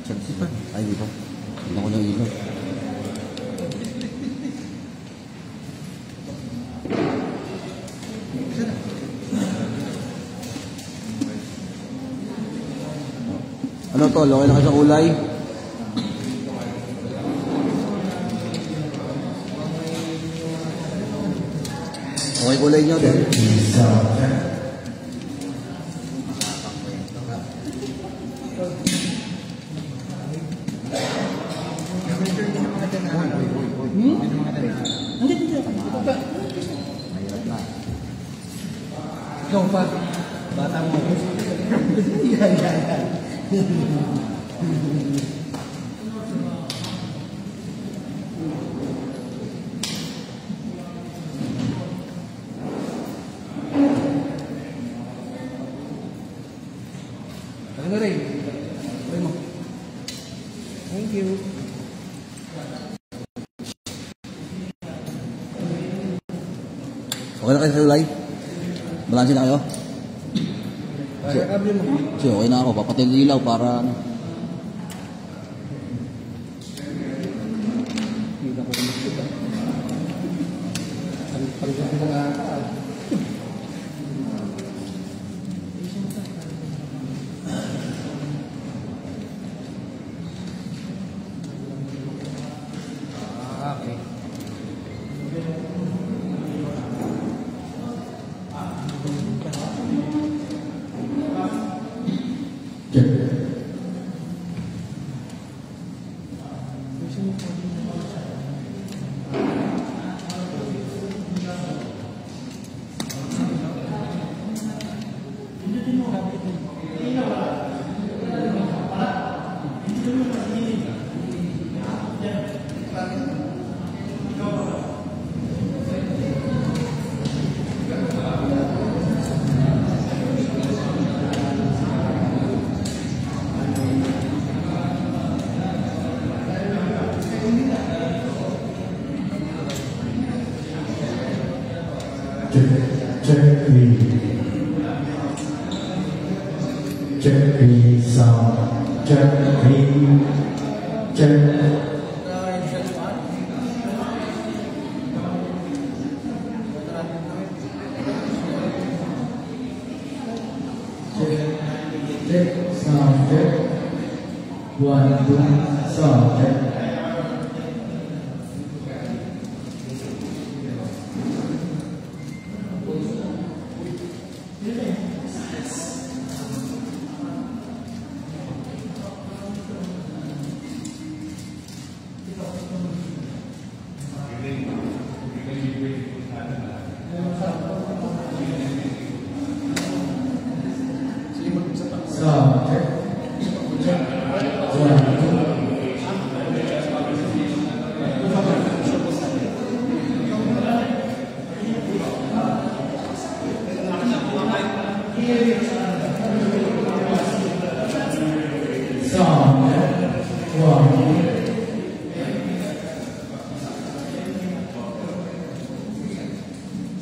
Ay, dito. Tignan ko yung ilaw. Ano to? Okay na kayo sa kulay? Okay kulay nyo din. Ikaw pa, bata mo. Yan. Ano rin? Thank you. Okay na kayo sa kulay? Balansin na kayo? Kasi okay na ako. Papatay ng ilaw para ano. Okay. Check the sound. Check sound check. 1, 2, sound check. Sound check. 1, 2. Sound check. 1.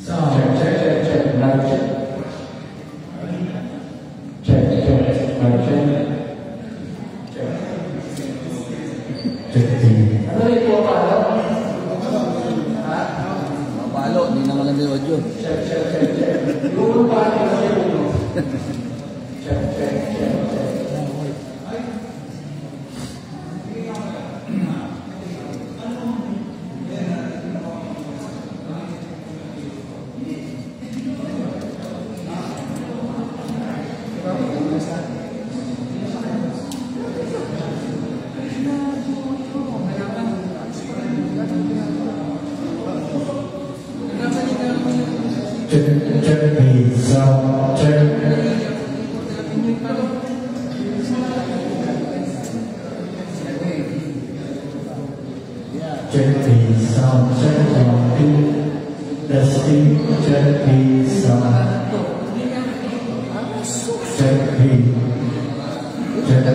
Sound check. Light check. Mapalo, hindi na maganda yung audio. Check the sound check. Check the sound check. 1, 2. Testing. Check the sound. Check the check.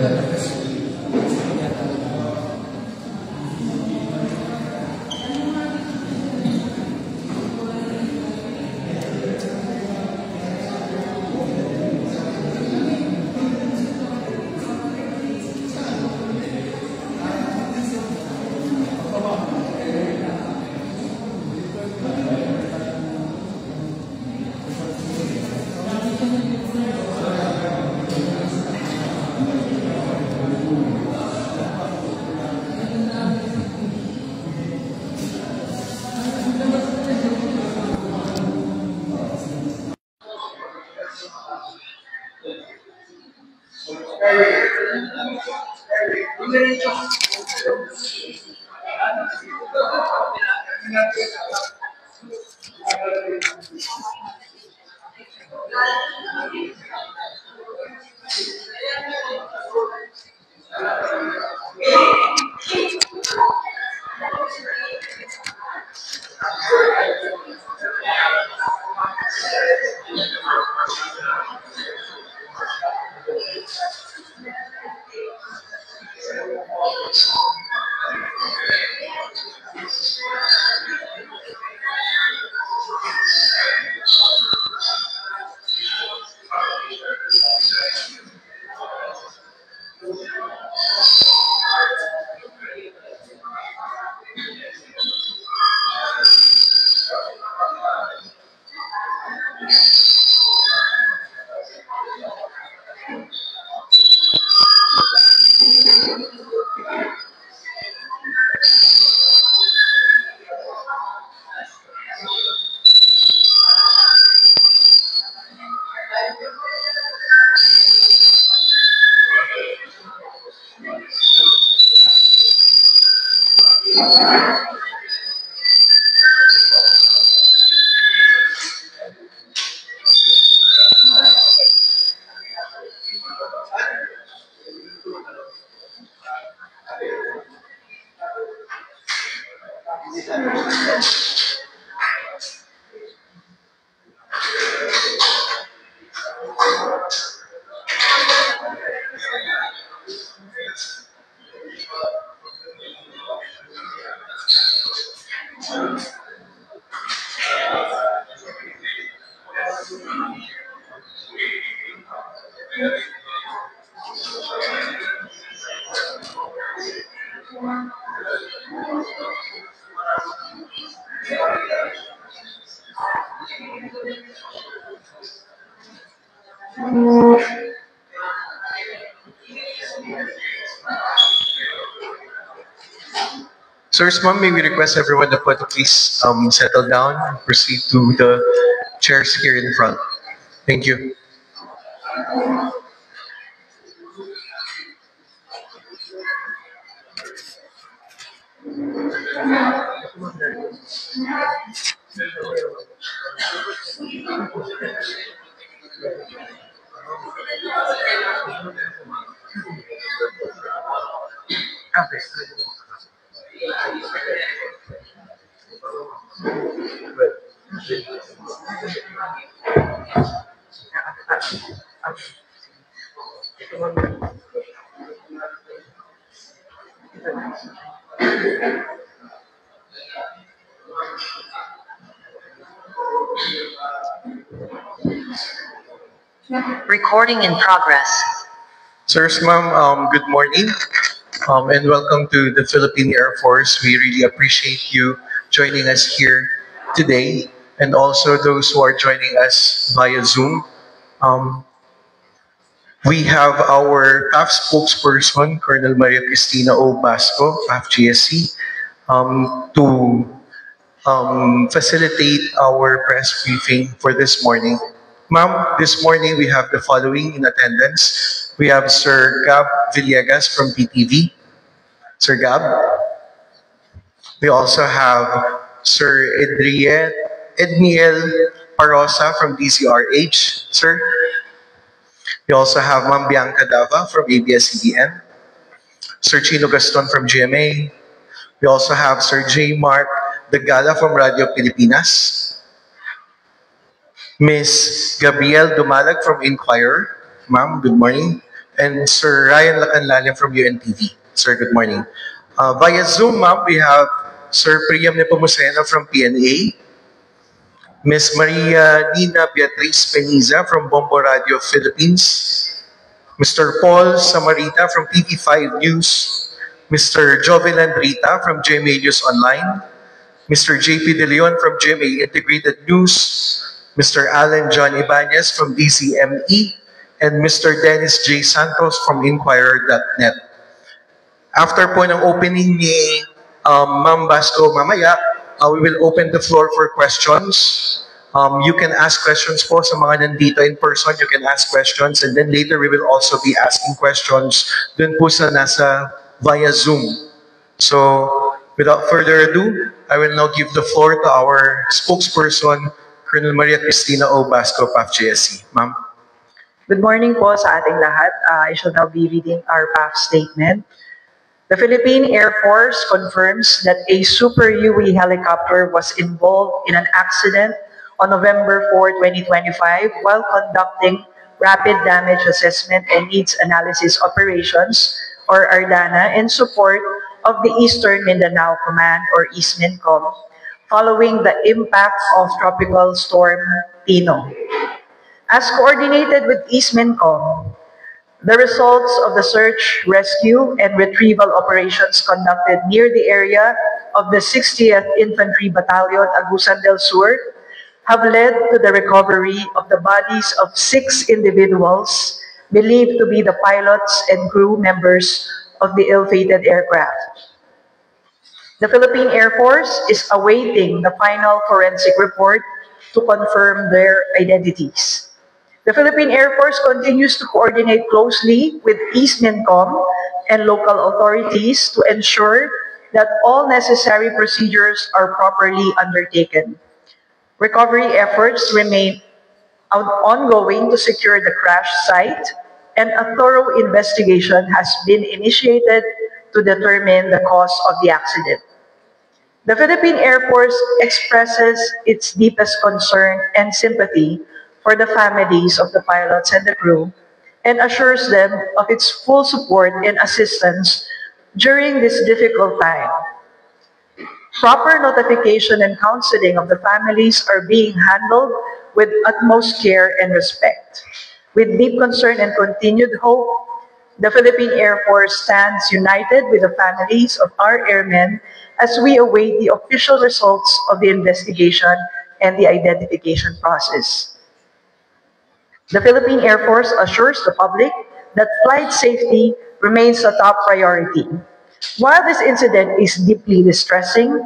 Sirs, ma'am, may we request everyone to please settle down and proceed to the chairs here in front. Thank you. Recording in progress. Sirs, ma'am, good morning and welcome to the Philippine Air Force. We really appreciate you joining us here today and also those who are joining us via Zoom. We have our PAF spokesperson, Colonel Maria Cristina O. Basco, PAF GSC, to facilitate our press briefing for this morning. Ma'am, this morning we have the following in attendance. We have Sir Gab Villegas from PTV. Sir Gab. We also have Sir Edmiel Parosa from DCRH. Sir. We also have Ma'am Bianca Dava from ABS-CBN. Sir Chino Gaston from GMA. We also have Sir J. Mark Dagala from Radio Pilipinas. Ms. Gabrielle Dumalag from Inquirer. Ma'am, good morning. And Sir Ryan Lacanlalim from UNTV. Sir, good morning. Via Zoom, ma'am, we have Sir Priam Nepomuceno from PNA. Ms. Maria Nina Beatriz Peniza from Bombo Radio Philippines. Mr. Paul Samarita from TV5 News. Mr. Jovelan Rita from GMA News Online. Mr. JP De Leon from GMA Integrated News. Mr. Alan John Ibanez from DCME, and Mr. Dennis J. Santos from Inquirer.net. After po ng opening ni Ma'am Basco mamaya, we will open the floor for questions. You can ask questions po sa mga nandito in person. You can ask questions, and then later we will also be asking questions dun po sa nasa via Zoom. So, without further ado, I will now give the floor to our spokesperson, Colonel Maria Cristina O. Basco, PAF-JSC. Ma'am. Good morning po sa ating lahat. I shall now be reading our PAF statement. The Philippine Air Force confirms that a Super UE helicopter was involved in an accident on November 4, 2025 while conducting Rapid Damage Assessment and Needs Analysis Operations, or ARDANA, in support of the Eastern Mindanao Command, or EastMINCOM, following the impact of Tropical Storm Tino. As coordinated with EastMINCOM, the results of the search, rescue, and retrieval operations conducted near the area of the 60th Infantry Battalion, Agusan del Sur, have led to the recovery of the bodies of 6 individuals believed to be the pilots and crew members of the ill-fated aircraft. The Philippine Air Force is awaiting the final forensic report to confirm their identities. The Philippine Air Force continues to coordinate closely with EastMINCOM and local authorities to ensure that all necessary procedures are properly undertaken. Recovery efforts remain ongoing to secure the crash site, and a thorough investigation has been initiated to determine the cause of the accident. The Philippine Air Force expresses its deepest concern and sympathy for the families of the pilots and the crew, and assures them of its full support and assistance during this difficult time. Proper notification and counseling of the families are being handled with utmost care and respect. With deep concern and continued hope, the Philippine Air Force stands united with the families of our airmen as we await the official results of the investigation and the identification process. The Philippine Air Force assures the public that flight safety remains a top priority. While this incident is deeply distressing,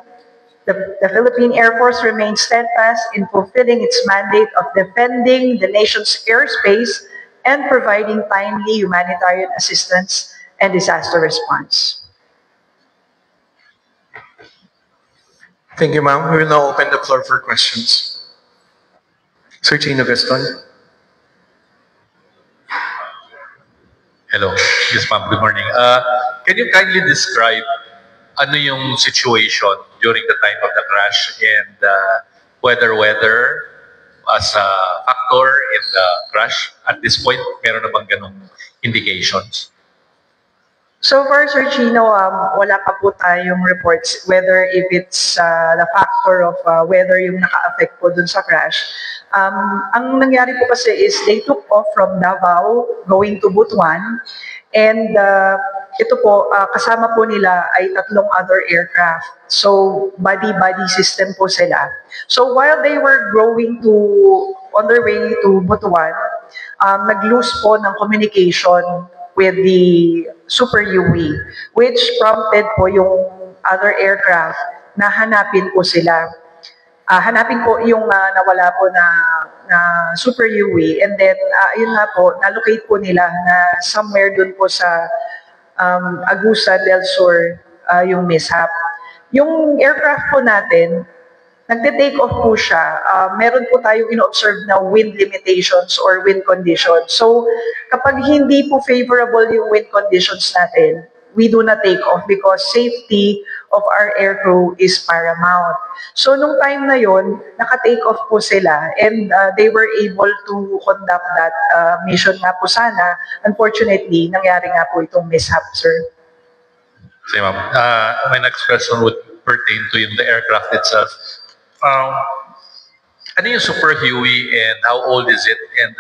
the Philippine Air Force remains steadfast in fulfilling its mandate of defending the nation's airspace and providing timely humanitarian assistance and disaster response. Thank you, ma'am. We will now open the floor for questions. Sir Chino Veston. Hello. Yes, ma'am. Good morning. Can you kindly describe ano yung situation during the time of the crash and whether weather as a factor in the crash at this point? Meron na bang ganong indications? So far, Sir Chino, wala pa po tayong reports whether if it's the factor of whether yung naka-affect po dun sa crash. Ang nangyari po kasi is they took off from Davao going to Butuan, and ito po, kasama po nila ay 3 other aircraft. So, body-body system po sila. So, while they were on their way to Butuan, nag-lose po ng communication with the Super UE, which prompted po yung other aircraft na hanapin po sila. Hanapin po yung nawala po na Super UE, and then yun nga po, na-locate po nila na somewhere dun po sa Agusan del Sur yung mishap. Yung aircraft po natin, nagte-take off po siya. Meron po tayong ino-observe na wind limitations or wind conditions. So, kapag hindi po favorable yung wind conditions natin, we do not take off because safety of our aircrew is paramount. So, nung time na yon, naka-take off po sila, and they were able to conduct that mission nga po sana. Unfortunately, nangyari nga po itong mishap, sir. Sige, ma'am. My next question would pertain to the aircraft itself. Ano yung Super Huey and how old is it? And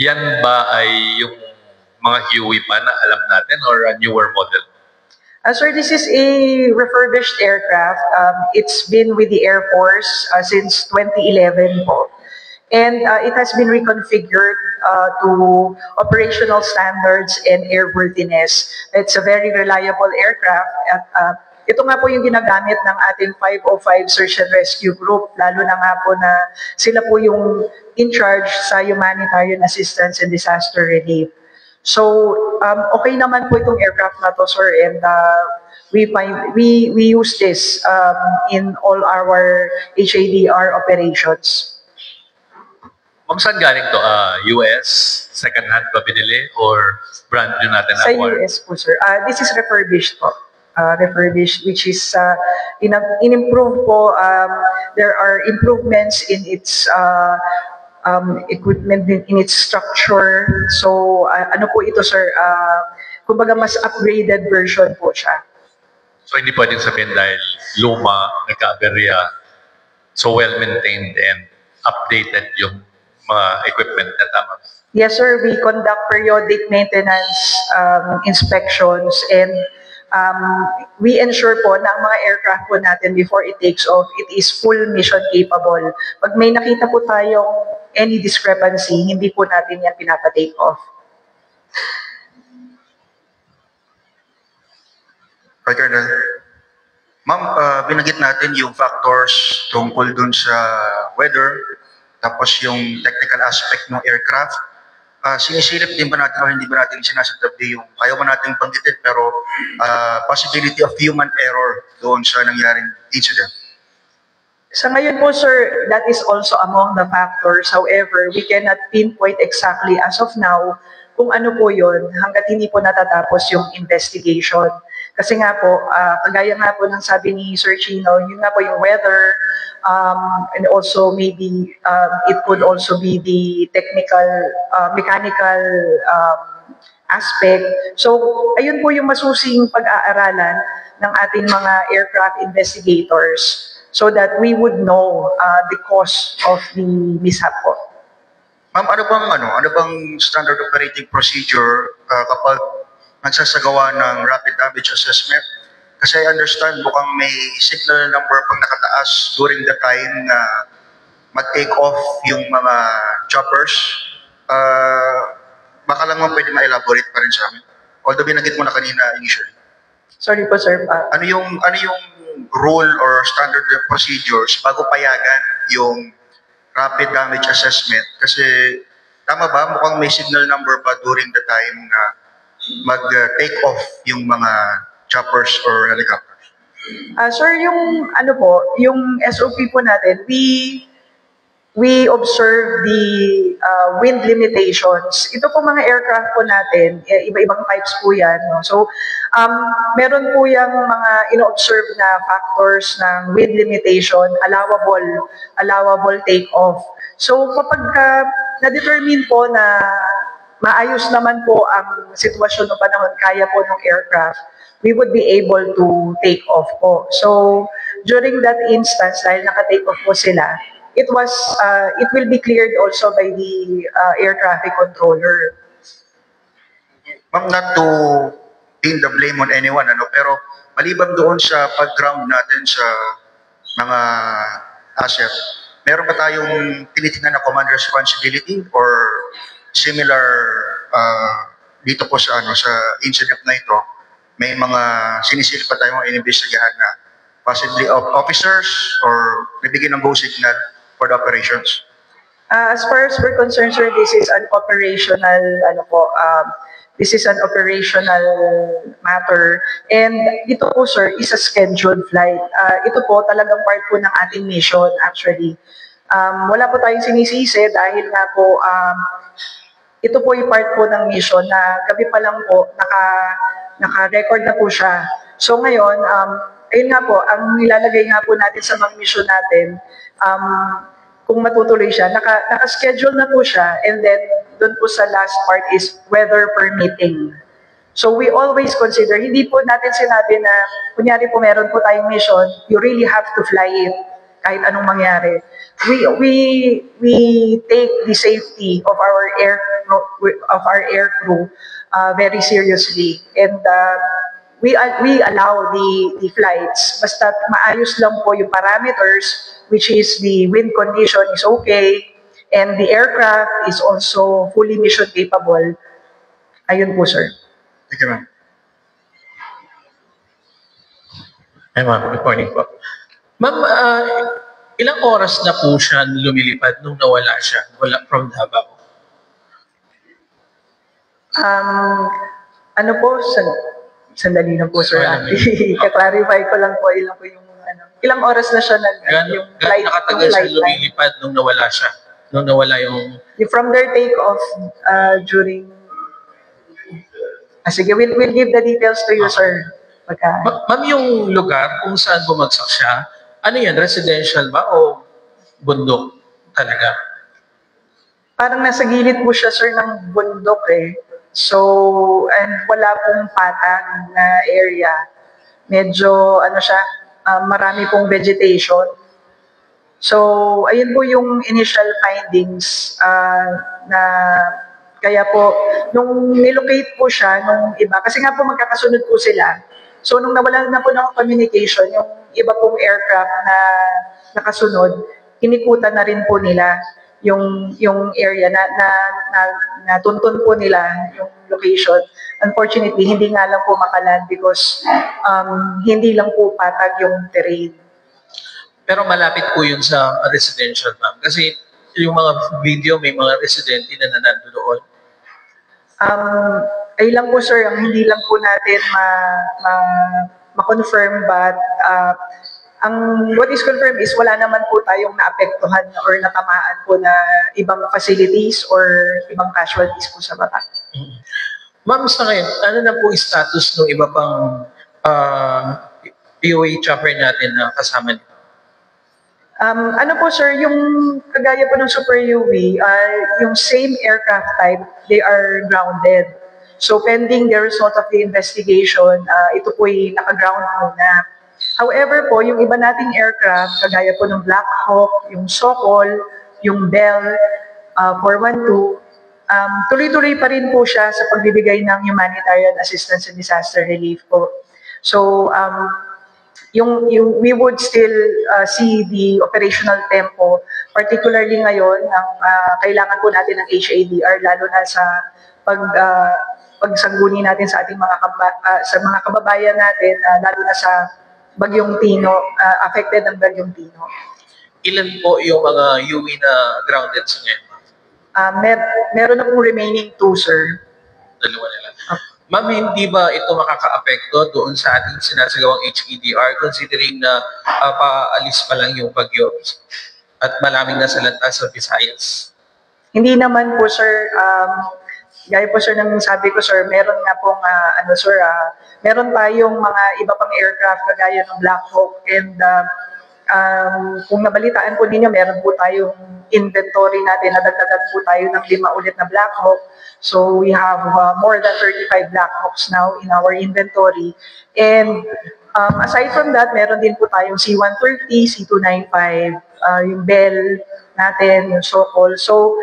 yan ba ay yung mga Huey pa na alam natin or a newer model? Sir, this is a refurbished aircraft. It's been with the Air Force since 2011 po. And it has been reconfigured to operational standards and airworthiness. It's a very reliable aircraft. At ito nga po yung ginagamit ng ating 505 Search and Rescue Group, lalo na nga po na sila po yung in charge sa humanitarian assistance and disaster relief. So, okay naman po itong aircraft na to, sir, and we use this in all our HADR operations. Ma'am, saan galing to? US? Second hand ba binili? Or brand new natin Sa acquired? US po, sir. This is refurbished po. Refurbished, which is in-improve po. There are improvements in its equipment, in its structure. So, ano po ito, sir? Kumbaga, mas upgraded version po siya. So hindi pwedeng sabihin dahil luma, nagka-aberya, so well-maintained and updated yung mga equipment na tama. Yes, sir. We conduct periodic maintenance inspections, and we ensure po na ang mga aircraft po natin before it takes off, it is full mission capable. Pag may nakita po tayong any discrepancy, hindi po natin yan pinapa-take off. Right, Colonel. Ma'am, binanggit natin yung factors tungkol dun sa weather, tapos yung technical aspect ng aircraft. Sinisilip din ba natin o hindi ba natin sinasabi yung ayaw ba natin banggitin pero possibility of human error doon sa nangyaring incident? Sa ngayon po, sir, that is also among the factors. However, we cannot pinpoint exactly as of now kung ano po yun hanggat hindi po natatapos yung investigation. Kasi nga po, kagaya nga po ng sabi ni Sir Chino, yun nga po yung weather, and also maybe it could also be the technical, mechanical aspect. So, ayun po yung masusing pag-aaralan ng ating mga aircraft investigators so that we would know the cause of the mishap po. Ma'am, ano bang standard operating procedure kapag nagsasagawa ng rapid damage assessment? Kasi I understand mukhang may signal number pang nakataas during the time na mag-take off yung mga choppers. Baka lang ma'am pwede ma-elaborate pa rin sa amin. Although binanggit mo na kanina initially. Sorry po, sir. Ano yung rule or standard procedures bago payagan yung rapid damage assessment? Kasi tama ba mukhang may signal number pa during the time na mag-take off yung mga choppers or helicopters? Sir, yung ano po, yung SOP po natin, we observe the wind limitations. Ito po mga aircraft po natin, iba-ibang types po yan. No? So, meron po yung mga ino-observe na factors ng wind limitation, allowable take-off. So, kapag na-determine po na maayos naman po ang sitwasyon ng panahon, kaya po ng aircraft, we would be able to take off po. So, during that instance, dahil naka-take off po sila, it will be cleared also by the air traffic controller. Ma'am, not to pin the blame on anyone, pero maliban doon sa pag-ground natin sa mga asset, meron ba tayong tinitingnan na command responsibility or similar dito po sa sa incident na ito, may mga sinisilip pa tayong inimbestigahan na possibly officers or bibigyan ng go signal for the operations? As far as we're concerned, sir, this is an operational matter. And ito po, sir, is a scheduled flight. Ito po talagang part po ng ating mission actually. Wala po tayong sinisisi dahil nga po ito po yung part po ng mission na gabi pa lang po naka-record na po siya. So ngayon, ayun nga po, ang nilalagay nga po natin sa mga mission natin, kung matutuloy siya, naka-schedule na po siya, and then doon po sa last part is weather permitting. So we always consider, hindi po natin sinabi na, kunyari po meron po tayong mission, you really have to fly it, kahit anong mangyari. We take the safety of our air crew very seriously, and we allow the flights basta maayos lang po yung parameters, which is the wind condition is okay and the aircraft is also fully mission capable. Ayun po, sir. Thank you, ma'am. Hi, ma'am. Good morning po. Ma'am, ilang oras na po siya lumilipad nung nawala siya from Davao? Ano po, sandali na po, sir. Ka-clarify ko lang po, ilang po yung, ilang oras na siya yung flight. Nakatagal siya lumilipad nung nawala siya? Nung nawala yung... From their take-off during... sige, we'll give the details to you, sir. Ma'am, yung lugar kung saan bumagsak siya, ano yan, residential ba o bundok talaga? Parang nasa gilid po siya, sir, ng bundok eh. So, and wala pong patag na area. Medyo, siya, marami pong vegetation. So, ayun po yung initial findings na kaya po, nung nilocate po siya, nung iba, kasi nga po magkakasunod po sila. So, nung nawalan na po ng communication, yung iba pong aircraft na nakasunod, kinikutan na rin po nila yung area na tuntun po nila yung location. Unfortunately, hindi nga lang po makaland because hindi lang po patag yung terrain. Pero malapit po yun sa residential, ma'am. Kasi yung mga video, may mga residente na nandun doon. Ay lang po, sir, ang hindi lang po natin ma-confirm, but what is confirmed is wala naman po tayong naapektuhan or natamaan po na ibang facilities or ibang casualties po sa baba. Ma'am, sa ngayon, ano na po status ng iba pang POA chopper natin na kasama niyo? Ano po, sir, yung kagaya po ng Super UV, yung same aircraft type, they are grounded. So pending the result of the investigation, ito po'y naka-ground muna. However po, yung iba nating aircraft, kagaya po ng Black Hawk, yung Sokol, yung Bell 412, tuloy-tuloy pa rin po siya sa pagbibigay ng humanitarian assistance and disaster relief po. So, we would still see the operational tempo, particularly ngayon, kailangan po natin ng HADR, lalo na sa pagsangguni natin sa ating mga kababayan natin, lalo na sa Bagyong Tino, affected ng Bagyong Tino. Ilan po yung mga UE na grounded sa ngayon? Meron na po remaining 2, sir. Dalawa na lang. Ma'am, hindi ba ito makaka-apekto doon sa ating sinasagawang HADR considering na paalis pa lang yung bagyo at malaming nasa lantas sa Visayas? Hindi naman po, sir. Gaya po, sir, nang sabi ko, sir, meron nga pong, meron tayong mga iba pang aircraft kagaya ng Black Hawk, and kung nabalitaan po ninyo, meron po tayong inventory natin, nadagdagan po tayo ng 5 ulit na Black Hawk. So we have more than 35 Black Hawks now in our inventory. And aside from that, meron din po tayong C-130, C-295, yung Bell natin, yung Sokol. So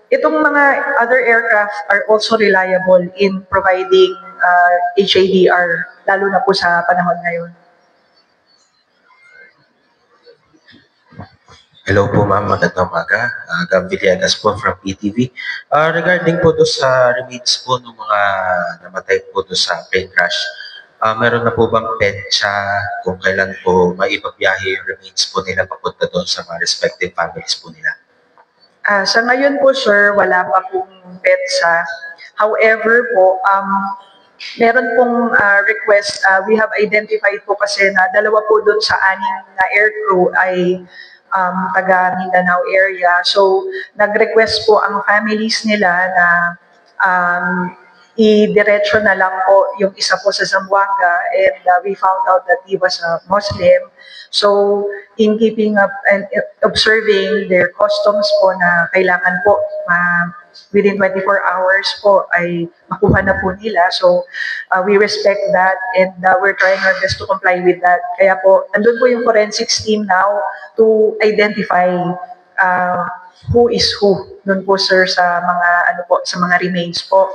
itong mga other aircraft are also reliable in providing HADR, lalo na po sa panahon ngayon. Hello po ma'am, magandang umaga. Gab Villegas po from PTV. Regarding po doon sa remains po ng mga namatay po doon sa plane crash, meron na po bang petsa kung kailan po maipabiyahe yung remains po nila papunta doon sa mga respective families po nila? Sa ngayon po, sir, wala pa pong petsa. However po, meron pong request, we have identified po kasi na 2 po doon sa 6 na aircrew ay taga Mindanao area. So, nag-request po ang families nila na i-diretso na lang po yung isa po sa Zamboanga, and we found out that he was a Muslim. So, in keeping up and observing their customs po na kailangan po within 24 hours po ay makuha na po nila. So, we respect that, and we're trying our best to comply with that. Kaya po, andun po yung forensics team now to identify who is who. Doon po, sir, sa mga remains po.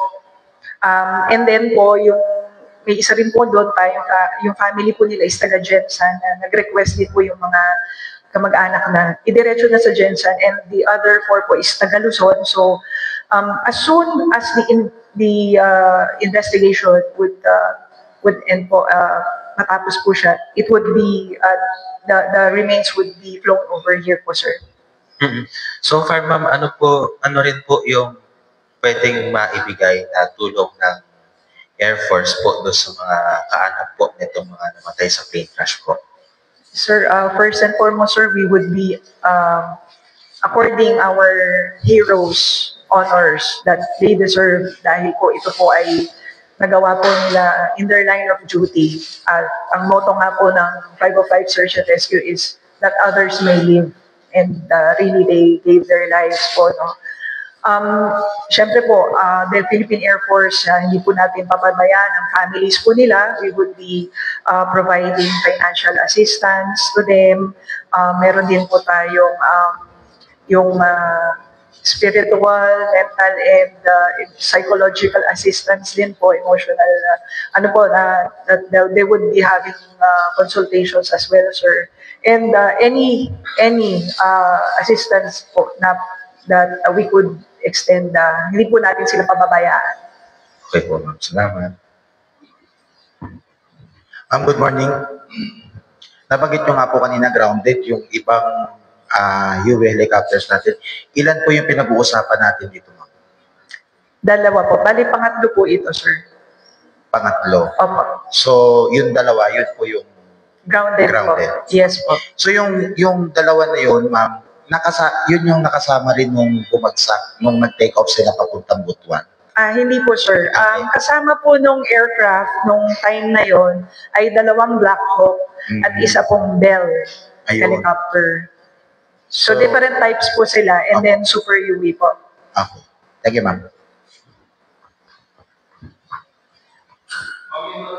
And then po, may isa rin po doon tayo, yung family po nila is taga Jensan, na nag-request din po yung mga kamag-anak na idiretso na sa Jensan, and the other 4 po is taga Luzon. So, as soon as the investigation would end po, matapos po siya, it would be, the remains would be flown over here po, sir. So far ma'am, ano rin po yung pwedeng maibigay na tulong ng Air Force po doon sa mga kaanak po nitong mga namatay sa plane crash po? Sir, first and foremost, sir, we would be according our heroes honors that they deserve dahil po ito po ay nagawa po nila in their line of duty. At ang motto nga po ng 505 Search and Rescue is that others may live, and really they gave their lives po, no? Siyempre po, the Philippine Air Force, hindi po natin papabayaan ang families po nila. We would be providing financial assistance to them. Meron din po tayong yung spiritual, mental, and psychological assistance din po, emotional, that they would be having consultations as well, sir. And any assistance po that we could extend, hindi po natin sila pababayaan. Okay po, ma'am. Salamat. Good morning. Nabanggit nyo nga po kanina grounded yung ibang UV helicopters natin. Ilan po yung pinag-uusapan natin dito, ma'am? Dalawa po. Bali, pangatlo po ito, sir. Pangatlo. Opo. So, yung dalawa, yun po yung Grounded po. Yes po. So, yung dalawa na yun, ma'am, yun yung nakasama rin nung bumagsak, nung nag-take off sila papuntang Butuan. Hindi po, sir. Kasama po nung aircraft nung time na yon ay dalawang Black Hawk at isa pong Bell helicopter. So, different types po sila, and then Super UV po. Okay. Thank you, ma'am.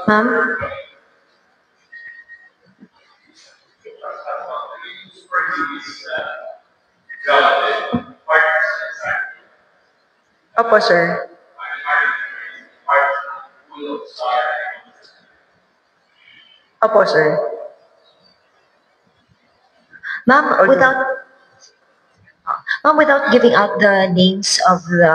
Ma'am? Opo, sir. Opo, sir. Ma'am, without giving out the names of the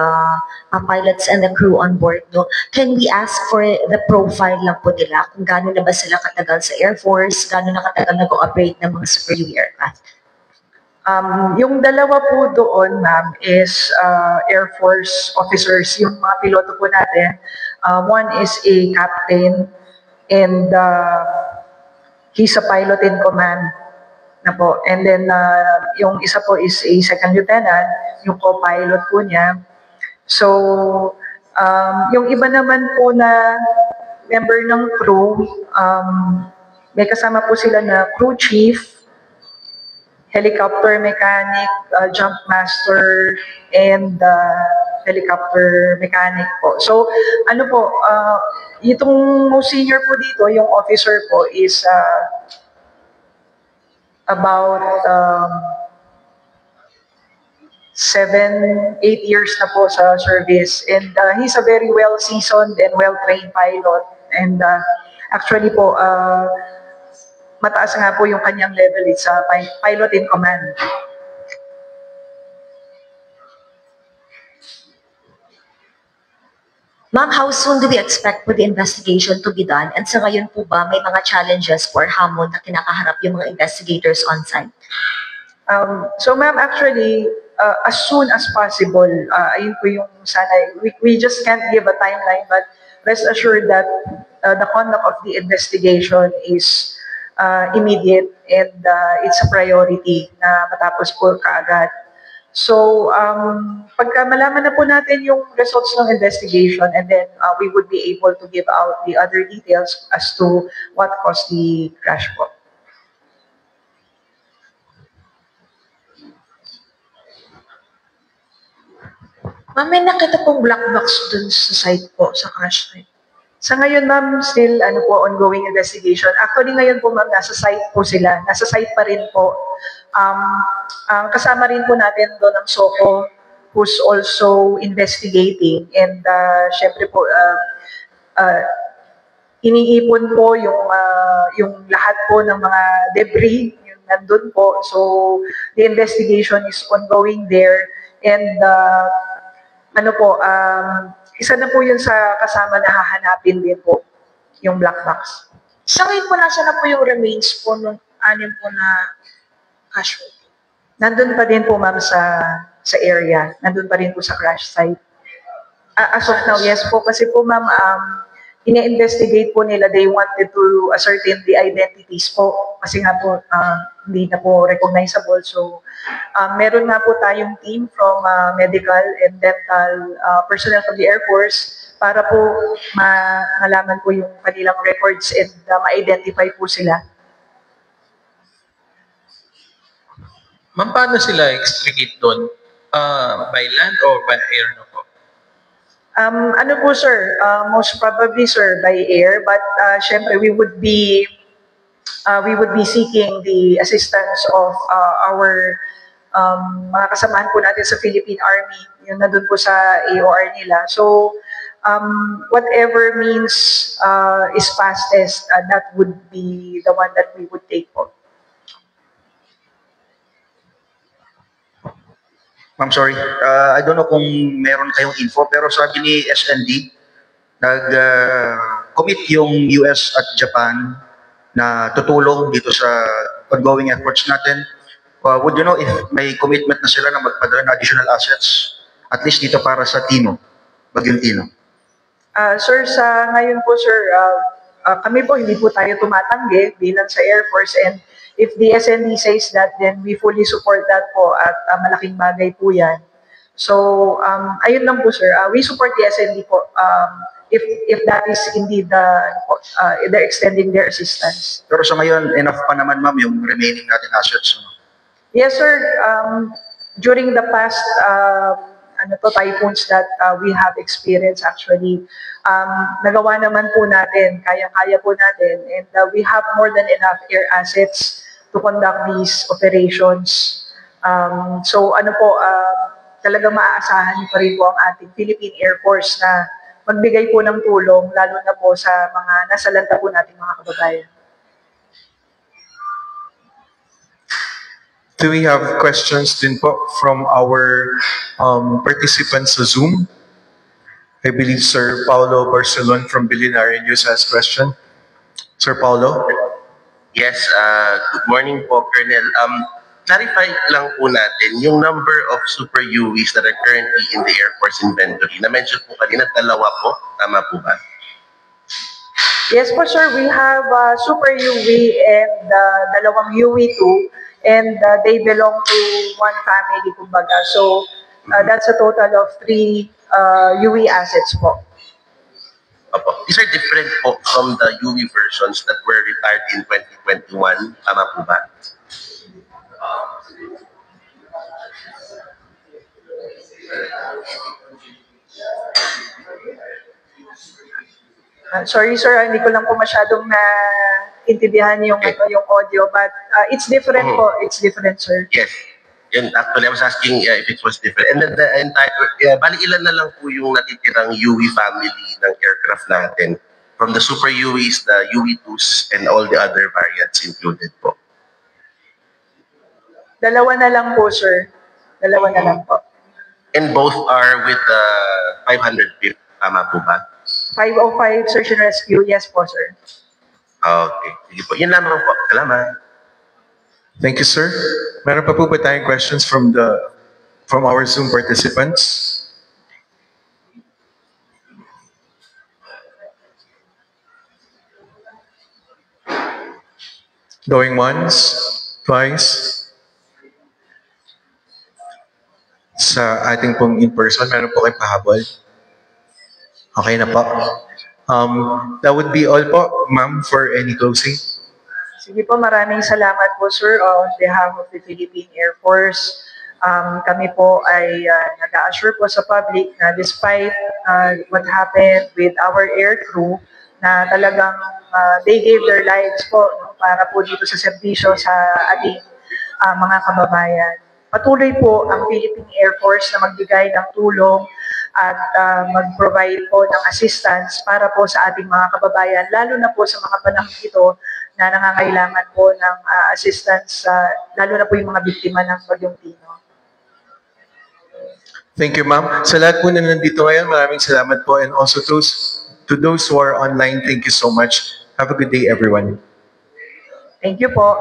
pilots and the crew on board, no, can we ask for the profile lang po nila? Kung gano'n na ba sila katagal sa Air Force, gano'n na katagal nag-operate ng mga Super UV aircraft? Yung dalawa po doon, ma'am, is Air Force officers. Yung mga piloto po natin, one is a captain, and he's a pilot in command na po. And then, yung isa po is a second lieutenant, yung co-pilot po niya. So, yung iba naman po na member ng crew, may kasama po sila na crew chief, helicopter mechanic, jump master, and helicopter mechanic po. So, ano po, itong most senior po dito, yung officer po is about 7-8 years na po sa service. And he's a very well-seasoned and well-trained pilot. And actually po, mataas nga po yung kanyang level. It's a pilot in command. Ma'am, how soon do we expect for the investigation to be done? And sa ngayon po ba, may mga challenges or hamon na kinakaharap yung mga investigators on site? So ma'am, actually, as soon as possible, ayun po yung sana, we just can't give a timeline, but rest assured that the conduct of the investigation is immediate, and it's a priority na matapos po kaagad. So, pagka malaman na po natin yung results ng investigation, and then we would be able to give out the other details as to what caused the crash po. Ma'am, may nakita pong black box dun sa site po, sa crash site. Sa ngayon, ma'am, still ongoing investigation. Actually, ngayon po, ma'am, nasa site po sila. Nasa site pa rin po. Kasama rin po natin doon ang SOCO, who's also investigating. And syempre po, iniipon po yung lahat po ng mga debris yung nandun po. So, the investigation is ongoing there. And isa na po yun sa kasama na hahanapin din po, yung black box. Sa ngayon po, nasa na po yung remains po nung anim po na casualty? Nandun pa din po, ma'am, sa area. Nandun pa rin po sa crash site. As of now, yes po. Kasi po, ma'am, ine-investigate po nila. They wanted to ascertain the identities po. Kasi nga po, hindi na po recognizable. So, meron nga po tayong team from medical and dental personnel from the Air Force para po malaman po yung kanilang records and ma-identify po sila. Ma'am, paano sila extricate doon? By land or by air na po? Ano po, sir? Most probably, sir, by air. But syempre, we would be seeking the assistance of our mga kasamahan po natin sa Philippine Army. Yun na doon po sa AOR nila. So, whatever means is fastest, that would be the one that we would take po. Ma'am, sorry. I don't know kung meron kayong info, pero sabi ni SND, nag-commit yung US at Japan na tutulong dito sa ongoing efforts natin. Would you know if may commitment na sila na magpadala ng additional assets, at least dito para sa Tino, Bagyong Tino? Sir, sa ngayon po, sir, kami po hindi po tayo tumatanggi bilang sa Air Force, and if the SND says that, then we fully support that po at malaking bagay po yan. So, ayun lang po, sir. We support the SND po if that is indeed they're extending their assistance. Pero sa ngayon, enough pa naman, ma'am, yung remaining natin assets. Yes, sir. During the past typhoons that we have experienced, actually, nagawa naman po natin, kaya-kaya po natin, and we have more than enough air assets to conduct these operations. So ano po, talaga maaasahan pa rin po ang ating Philippine Air Force na magbigay po ng tulong, lalo na po sa mga nasa lanta po nating mga kababayan. Do we have questions din po from our participants sa Zoom? I believe Sir Paulo Barcelon from Billionaire News has question. Sir Paulo? Yes, good morning po, Colonel. Clarify lang po natin yung number of Super UVs that are currently in the Air Force inventory. Na-mention po kanina, 2 po. Tama po ba? Yes po, sir. We have Super UV and 2 UV2, and they belong to one family, kumbaga. So, that's a total of 3 UV assets po. Opo. These are different po from the UV versions that were retired in 2021. Tama po ba? Sorry, sir, hindi ko lang po masyadong na-intindihan yung audio, but it's different po. It's different, sir. Yes. Yun, actually, I was asking if it was different. And then the entire, bali ilan na lang po yung natitirang UV family ng aircraft natin. From the Super UVs, the UV2s, and all the other variants included po. 2 na lang po, sir. 2 na lang po. And both are with the 505th, tama po ba? 505 Search and Rescue, yes po, sir. Okay. Sige po. Yun lamang po. Salamat. Thank you, sir. Meron pa po ba tayong questions from our Zoom participants? Going once, twice. Sa ating pong in-person, meron po kayong pahabol? Okay na po. That would be all po, ma'am, for any closing. Sige po, maraming salamat po, sir, on behalf of the Philippine Air Force. Kami po ay nag-assure po sa public na despite what happened with our air crew, na talagang they gave their lives po para po dito sa serbisyo sa ating mga kababayan. Patuloy po ang Philippine Air Force na magbigay ng tulong at mag-provide po ng assistance para po sa ating mga kababayan, lalo na po sa mga panahon ito na nangangailangan po ng assistance, lalo na po yung mga biktima ng Bagyong Tino. Thank you, ma'am. Sa lahat po na nandito ngayon, maraming salamat po. And also to those who are online, thank you so much. Have a good day, everyone. Thank you po.